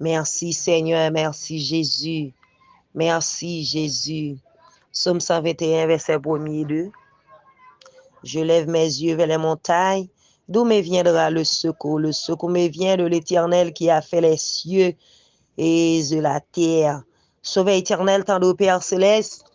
Merci Seigneur, merci Jésus. Merci Jésus. Psaume 121, verset 1er 2. Je lève mes yeux vers les montagnes. D'où me viendra le secours? Le secours me vient de l'Éternel qui a fait les cieux et de la terre. Sauveur éternel, tant de Père céleste,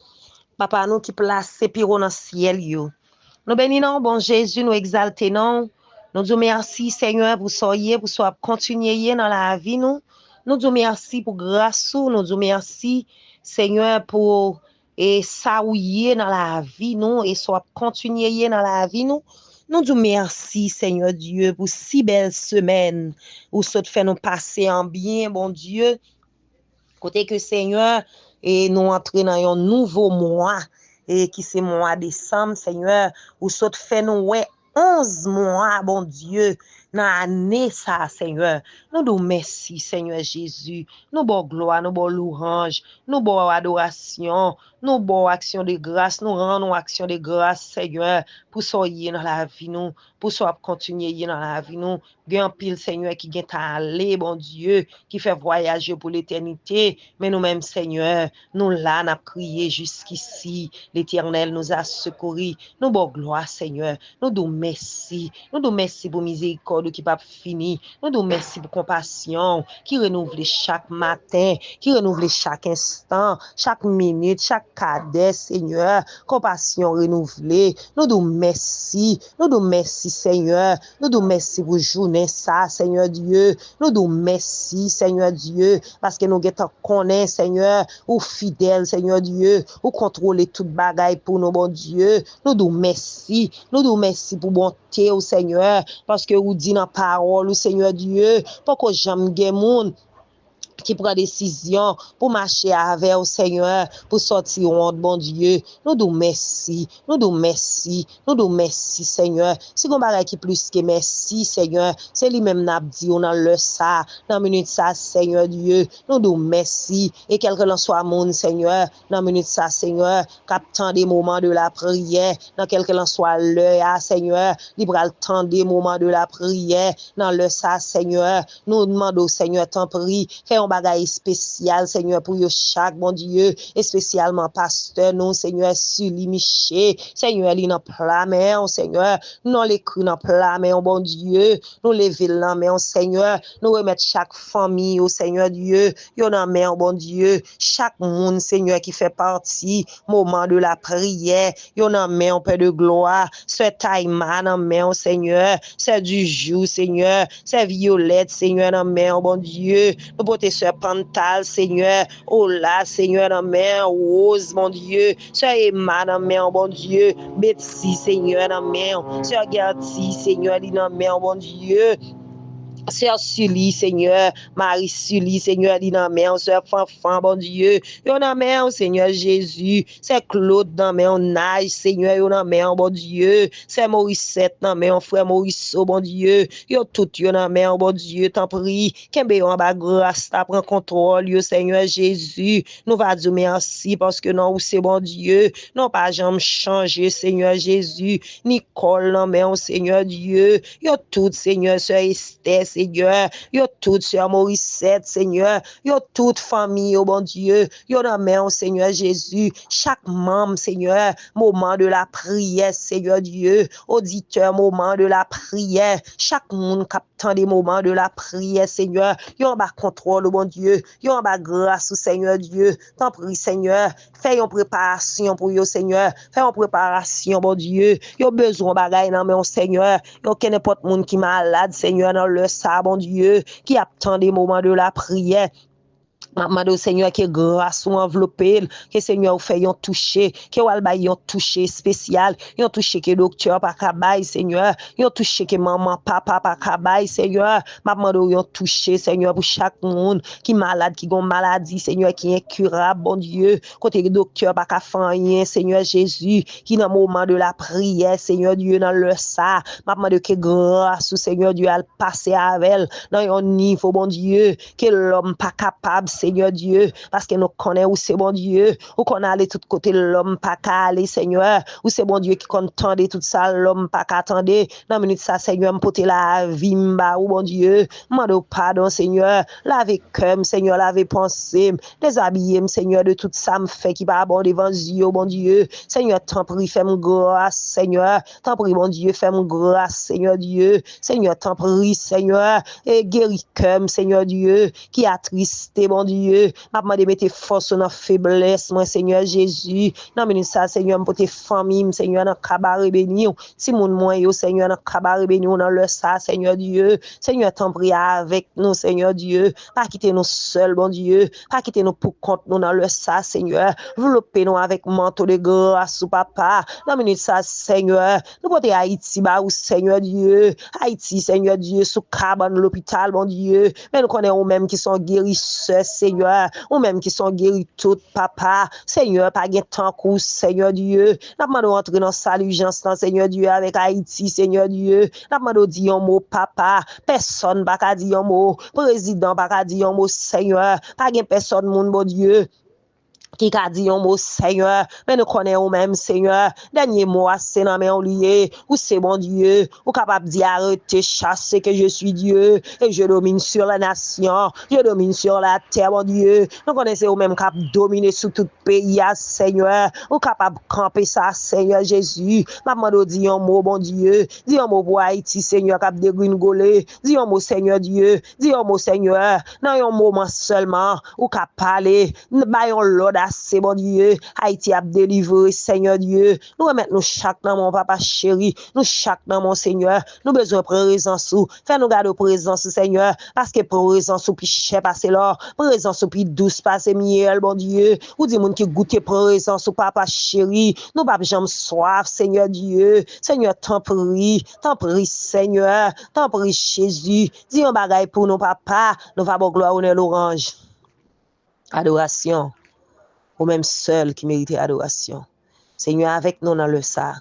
Papa nous qui place ces pyros dans le ciel. Nous bénissons, bon Jésus, nous exaltons. Nous disons merci Seigneur pour soyez, pour soit continuer dans la vie nous. Nous disons merci pour grâce, nous disons merci Seigneur pour et ça dans la vie nous et soit continuer dans la vie nous. Nous disons merci Seigneur Dieu pour si belle semaine où ça te fait nous passer en bien, bon Dieu. Côté que Seigneur et nous entrer dans un nouveau mois et qui c'est mois décembre Seigneur où ça te fait nous ouais 11 mois bon Dieu dans l'année ça Seigneur. Nous nous merci Seigneur Jésus. Nous bon gloire, nous bon louange, nous bon adoration, nous bon action de grâce, nous rendons action de grâce Seigneur pour soyez dans la vie nous, pour soit continuer dans la vie nous. Bien pile Seigneur qui vient aller bon Dieu, qui fait voyager pour l'éternité, mais nous-mêmes Seigneur, nous là n'a crié jusqu'ici, l'Éternel nous a secouru. Nous bon gloire Seigneur, nous nous merci pour miséricorde qui pas fini, nous nous merci pour compassion qui renouvelle chaque matin, qui renouvelle chaque instant, chaque minute, chaque cadet Seigneur, compassion renouvelée. Nous nous merci Seigneur, nous nous merci pour journée ça Seigneur Dieu, nous nous merci Seigneur Dieu parce que nous connaissons Seigneur ou fidèle Seigneur Dieu, ou contrôler toute bagaille pour nous bon Dieu. Nous nous merci pour bonté au Seigneur parce que vous dit dans parole au Seigneur Dieu, pour que j'aime gen moun qui prend décision pour marcher avec au Seigneur, pour sortir en bon Dieu. Nous nous merci Seigneur. Si on bagay qui plus que merci Seigneur, c'est lui-même n'a dit on dans le ça, dans minute ça Seigneur Dieu. Nous nous merci et quel que soit monde Seigneur, dans minute ça Seigneur, captant des moments de la prière, dans quel que soit l'heure Seigneur, libre le temps des moments de la prière, dans le ça Seigneur. Nous demandons Seigneur t'en prie, fais un bagay spécial Seigneur pour chaque bon Dieu et spécialement pasteur non Seigneur Sully Miché Seigneur li nan pla main Seigneur nous l'écrit dans pla main bon Dieu nous lever la main Seigneur nous remettre chaque famille au Seigneur Dieu yo nan main bon Dieu chaque monde Seigneur qui fait partie moment de la prière yo nan main Père de gloire c'est Taïma nan main Seigneur c'est du jour Seigneur c'est Violette Seigneur nan main bon Dieu nous porter Pantal, Seigneur, oh là, Seigneur, dans main, Rose, mon Dieu, Sœur Emma, dans main, bon Dieu, Betsy, Seigneur, dans main, Sœur Gertie, Seigneur, dans main, bon Dieu, Sœur Sully, Seigneur, Marie Sully, Seigneur, dit dans main, Sœur Fanfan, bon Dieu, yo dans main, Seigneur Jésus, c'est Claude dans main, Nage, Seigneur, yo dans main, bon Dieu, c'est Morissette dans main, frère Morisseau, bon Dieu, yo tout yo dans main, bon Dieu, t'en prie, kembe yo en bas grâce, ta prend contrôle, yo Seigneur Jésus, nous va dire merci parce que non, c'est bon Dieu, non pas jamais changer, Seigneur Jésus, Nicole dans main, Seigneur Dieu, yo tout, Seigneur, Sœur Esther, Seigneur, yo toute Sœur Morissette, Seigneur, yo toute famille, oh bon Dieu, yo dans main, Seigneur Jésus, chaque membre, Seigneur, moment de la prière, Seigneur Dieu, auditeur, moment de la prière, chaque monde captant des moments de la prière, Seigneur, yo en bas contrôle, oh bon Dieu, yo en bas grâce, Seigneur Dieu, t'en prie, Seigneur, fais une préparation pour yo, Seigneur, fais une préparation, bon Dieu, yo besoin bagaille dans main, Seigneur, yo que n'importe monde qui malade, Seigneur, dans le ça, bon Dieu, qui attend des moments de la prière. Mando Seigneur que grâce ou enveloppé que Seigneur fait yon toucher que wal bay yon toucher spécial yon toucher que docteur pas kabay Seigneur yon toucher que maman papa pas kabay Seigneur mando yon toucher Seigneur pour chaque monde qui malade qui gon maladie Seigneur qui incurable bon Dieu côté docteur pas ka faire rien Seigneur Jésus qui dans moment de la prière Seigneur Dieu dans le ça mando que grâce ou Seigneur Dieu al passer avec dans un niveau bon Dieu que l'homme pas capable Seigneur Dieu, parce que nous connaissons où c'est bon Dieu, où qu'on a allé tout côté l'homme pas qu'à aller, Seigneur, où c'est bon Dieu qui contendait tout ça, l'homme pas qu'à attendre. Dans minute ça, Seigneur, m'porter la vie, ou bon Dieu, m'en pardon, Seigneur, lavez cœur, Seigneur, lavez pensée, déshabiller, Seigneur, de tout ça, me fait qui va bon devant Dieu, bon Dieu, Seigneur, t'en prie, fais-moi grâce, Seigneur, t'en prie, bon Dieu, fais-moi grâce, Seigneur Dieu, Seigneur, t'en prie, Seigneur, et guéris cœur, Seigneur Dieu, qui a tristé, bon Dieu, m'a demandé mettre force dans faiblesse, moi, Seigneur Jésus, non, mais ça, Seigneur, pour tes familles, Seigneur, dans cabaret béni, si mon moi, yo, Seigneur, dans cabaret béni, dans le ça, Seigneur Dieu, Seigneur, t'en prie avec nous, Seigneur Dieu, pas quitter nous seuls, bon Dieu, pas quitter nous pour compte nous dans le ça, Seigneur, enveloppez nous avec manteau de grâce, papa, dans minute ça, Seigneur, nous porter Haïti, bah, ou Seigneur Dieu, Haïti, Seigneur Dieu, sous cabane l'hôpital, bon Dieu, mais nous connaissons même qui sont guérisseurs, Seigneur, ou même qui sont guéris tout, papa, Seigneur, pas de temps coup, Seigneur Dieu, nous demandons rentrer dans sa urgence, Seigneur Dieu, avec Haïti, Seigneur Dieu, nous demandons dire un mot, papa, personne pas qu'à dire un mot, président pas qu'à dire un mot, Seigneur, pas de personne, mon bon Dieu, qui a dit un mot, Seigneur, mais nous connaissons même, Seigneur, dernier mot, c'est dans mes liés, ou c'est bon Dieu, ou capable d'y arrêter, chasser que je suis Dieu, et je domine sur la nation, je domine sur la terre, bon Dieu, nous connaissons même capable de dominer sur tout pays, Seigneur, ou capable de camper ça, Seigneur Jésus, maman dit un mot, bon Dieu, dis un mot pour Haïti, Seigneur, capable de gringoler, dis un mot, Seigneur Dieu, dis un mot, Seigneur, non, un moment seulement, ou capable parler, baillons l'ordre, c'est bon Dieu, Haïti a délivré, Seigneur Dieu, nous remettons nous chaque dans mon papa chéri, nous chaque dans mon Seigneur, nous besoin de présence ou, fais nous garder présence, Seigneur, parce que présence ou puis cher passer là, présence ou puis douce passer miel, bon Dieu, ou dit moun qui goûte présence ou papa chéri, nous pas jamais soif, Seigneur Dieu, Seigneur, t'en prie, Seigneur, t'en prie, Jésus, dis un bagay pour nous, papa, nous va bon gloire, honneur, l'orange. Adoration, ou même seul qui mérite adoration. Seigneur, avec nous dans le ça,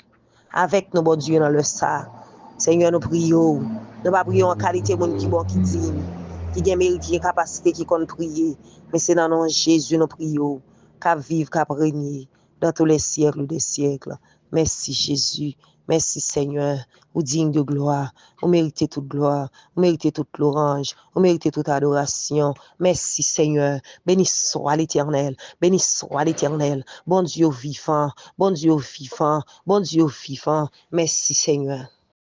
avec nous, bon Dieu, dans le ça. Seigneur, nous prions. Nous pas prions en qualité de qui bon, qui digne, qui a mérite, qui a capacité, qui compte prier. Mais c'est dans le nom de Jésus, nous prions, qu'à vivre, qu'à régner dans tous les siècles des siècles. Merci Jésus. Merci Seigneur, vous digne de gloire, vous méritez toute gloire, vous méritez toute l'orange, vous méritez toute adoration. Merci Seigneur, béni soit l'Éternel, béni soit l'Éternel, bon Dieu vivant, bon Dieu vivant, bon Dieu vivant. Merci Seigneur.